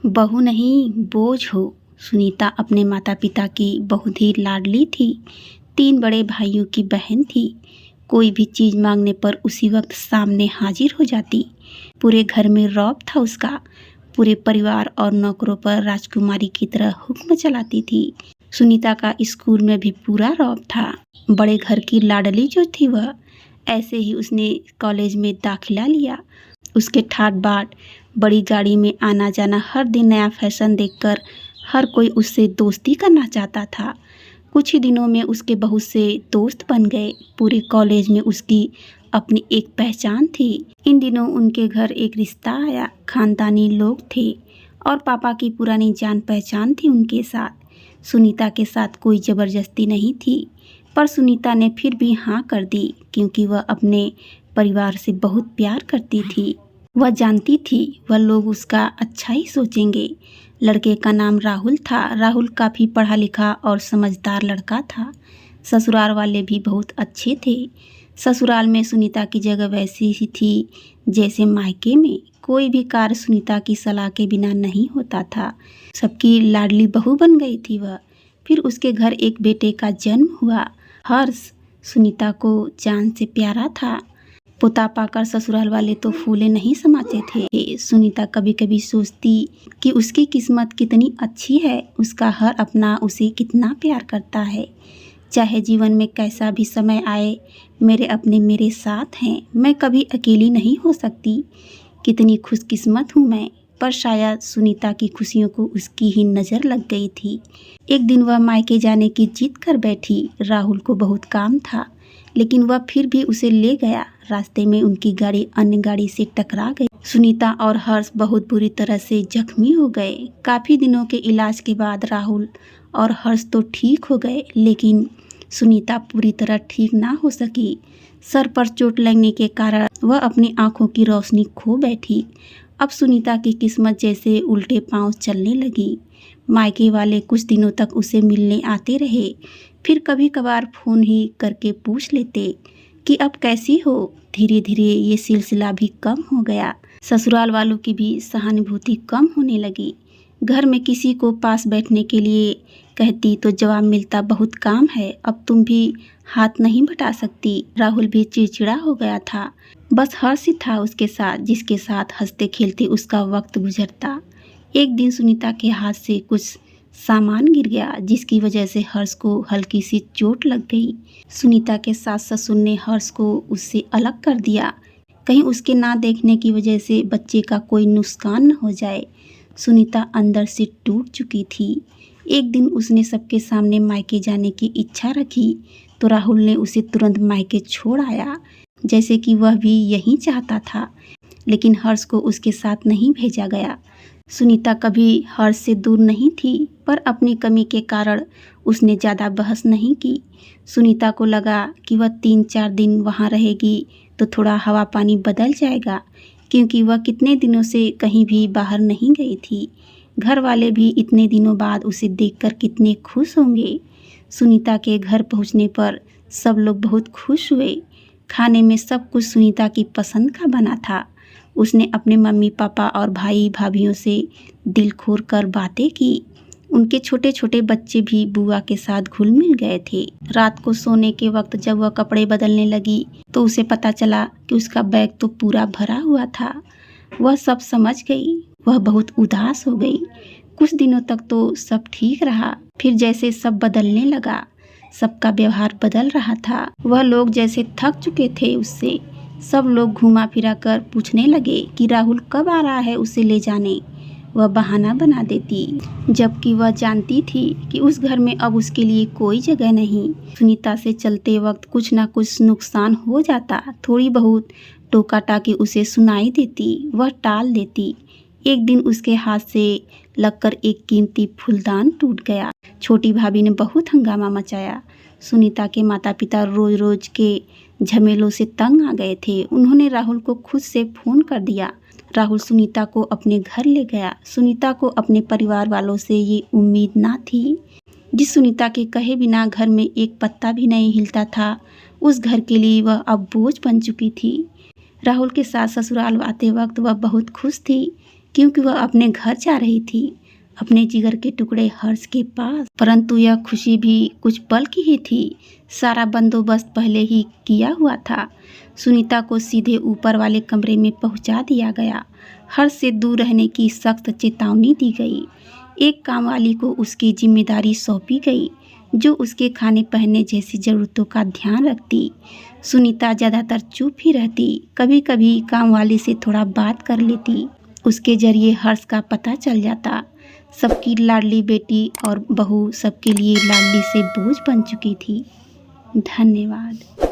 बहू नहीं बोझ हो। सुनीता अपने माता पिता की बहुत ही लाडली थी। 3 बड़े भाइयों की बहन थी। कोई भी चीज़ मांगने पर उसी वक्त सामने हाजिर हो जाती। पूरे घर में रौब था उसका। पूरे परिवार और नौकरों पर राजकुमारी की तरह हुक्म चलाती थी। सुनीता का स्कूल में भी पूरा रौब था। बड़े घर की लाडली जो थी वह, ऐसे ही उसने कॉलेज में दाखिला लिया। उसके ठाट बाट, बड़ी गाड़ी में आना जाना, हर दिन नया फैशन देखकर हर कोई उससे दोस्ती करना चाहता था। कुछ ही दिनों में उसके बहुत से दोस्त बन गए। पूरे कॉलेज में उसकी अपनी एक पहचान थी। इन दिनों उनके घर एक रिश्ता आया। खानदानी लोग थे और पापा की पुरानी जान पहचान थी उनके साथ। सुनीता के साथ कोई ज़बरदस्ती नहीं थी, पर सुनीता ने फिर भी हाँ कर दी, क्योंकि वह अपने परिवार से बहुत प्यार करती थी। वह जानती थी वह लोग उसका अच्छा ही सोचेंगे। लड़के का नाम राहुल था। राहुल काफ़ी पढ़ा लिखा और समझदार लड़का था। ससुराल वाले भी बहुत अच्छे थे। ससुराल में सुनीता की जगह वैसी ही थी जैसे मायके में। कोई भी कार्य सुनीता की सलाह के बिना नहीं होता था। सबकी लाडली बहू बन गई थी वह। फिर उसके घर एक बेटे का जन्म हुआ। हर्ष सुनीता को जान से प्यारा था। पोता पाकर ससुराल वाले तो फूले नहीं समाते थे। सुनीता कभी कभी सोचती कि उसकी किस्मत कितनी अच्छी है। उसका हर अपना उसे कितना प्यार करता है। चाहे जीवन में कैसा भी समय आए, मेरे अपने मेरे साथ हैं। मैं कभी अकेली नहीं हो सकती। कितनी खुशकिस्मत हूँ मैं। पर शायद सुनीता की खुशियों को उसकी ही नज़र लग गई थी। एक दिन वह मायके जाने की जिद कर बैठी। राहुल को बहुत काम था, लेकिन वह फिर भी उसे ले गया। रास्ते में उनकी गाड़ी अन्य गाड़ी से टकरा गई। सुनीता और हर्ष बहुत बुरी तरह से जख्मी हो गए। काफ़ी दिनों के इलाज के बाद राहुल और हर्ष तो ठीक हो गए, लेकिन सुनीता पूरी तरह ठीक ना हो सकी। सर पर चोट लगने के कारण वह अपनी आंखों की रोशनी खो बैठी। अब सुनीता की किस्मत जैसे उल्टे पांव चलने लगी। मायके वाले कुछ दिनों तक उसे मिलने आते रहे। फिर कभी कभार फ़ोन ही करके पूछ लेते कि अब कैसी हो। धीरे धीरे ये सिलसिला भी कम हो गया। ससुराल वालों की भी सहानुभूति कम होने लगी। घर में किसी को पास बैठने के लिए कहती तो जवाब मिलता, बहुत काम है, अब तुम भी हाथ नहीं बटा सकती। राहुल भी चिड़चिड़ा हो गया था। बस हर्ष ही था उसके साथ, जिसके साथ हंसते खेलते उसका वक्त गुजरता। एक दिन सुनीता के हाथ से कुछ सामान गिर गया, जिसकी वजह से हर्ष को हल्की सी चोट लग गई। सुनीता के सास ससुर ने हर्ष को उससे अलग कर दिया, कहीं उसके ना देखने की वजह से बच्चे का कोई नुकसान न हो जाए। सुनीता अंदर से टूट चुकी थी। एक दिन उसने सबके सामने मायके जाने की इच्छा रखी, तो राहुल ने उसे तुरंत मायके छोड़ आया, जैसे कि वह भी यही चाहता था। लेकिन हर्ष को उसके साथ नहीं भेजा गया। सुनीता कभी हर्ष से दूर नहीं थी, पर अपनी कमी के कारण उसने ज़्यादा बहस नहीं की। सुनीता को लगा कि वह 3-4 दिन वहाँ रहेगी तो थोड़ा हवा पानी बदल जाएगा, क्योंकि वह कितने दिनों से कहीं भी बाहर नहीं गई थी। घर वाले भी इतने दिनों बाद उसे देखकर कितने खुश होंगे। सुनीता के घर पहुँचने पर सब लोग बहुत खुश हुए। खाने में सब कुछ सुनीता की पसंद का बना था। उसने अपने मम्मी पापा और भाई भाभीयों से दिल खोल कर बातें की। उनके छोटे छोटे बच्चे भी बुआ के साथ घुल मिल गए थे। रात को सोने के वक्त जब वह कपड़े बदलने लगी, तो उसे पता चला कि उसका बैग तो पूरा भरा हुआ था। वह सब समझ गई। वह बहुत उदास हो गई। कुछ दिनों तक तो सब ठीक रहा, फिर जैसे सब बदलने लगा। सबका व्यवहार बदल रहा था। वह लोग जैसे थक चुके थे उससे। सब लोग घुमा फिरा कर पूछने लगे कि राहुल कब आ रहा है उसे ले जाने। वह बहाना बना देती, जबकि वह जानती थी कि उस घर में अब उसके लिए कोई जगह नहीं। सुनीता से चलते वक्त कुछ ना कुछ नुकसान हो जाता। थोड़ी बहुत टोका टाकी उसे सुनाई देती, वह टाल देती। एक दिन उसके हाथ से लगकर एक कीमती फूलदान टूट गया। छोटी भाभी ने बहुत हंगामा मचाया। सुनीता के माता पिता रोज रोज के झमेलों से तंग आ गए थे। उन्होंने राहुल को खुद से फ़ोन कर दिया। राहुल सुनीता को अपने घर ले गया। सुनीता को अपने परिवार वालों से ये उम्मीद ना थी। जिस सुनीता के कहे बिना घर में एक पत्ता भी नहीं हिलता था, उस घर के लिए वह अब बोझ बन चुकी थी। राहुल के साथ ससुराल आते वक्त वह बहुत खुश थी, क्योंकि वह अपने घर जा रही थी, अपने जिगर के टुकड़े हर्ष के पास। परंतु यह खुशी भी कुछ पल की ही थी। सारा बंदोबस्त पहले ही किया हुआ था। सुनीता को सीधे ऊपर वाले कमरे में पहुंचा दिया गया। हर्ष से दूर रहने की सख्त चेतावनी दी गई। एक कामवाली को उसकी जिम्मेदारी सौंपी गई, जो उसके खाने पहनने जैसी ज़रूरतों का ध्यान रखती। सुनीता ज़्यादातर चुप ही रहती, कभी कभी कामवाली से थोड़ा बात कर लेती। उसके जरिए हर्ष का पता चल जाता। सबकी लाडली बेटी और बहू सबके लिए लाडली से बोझ बन चुकी थी। धन्यवाद।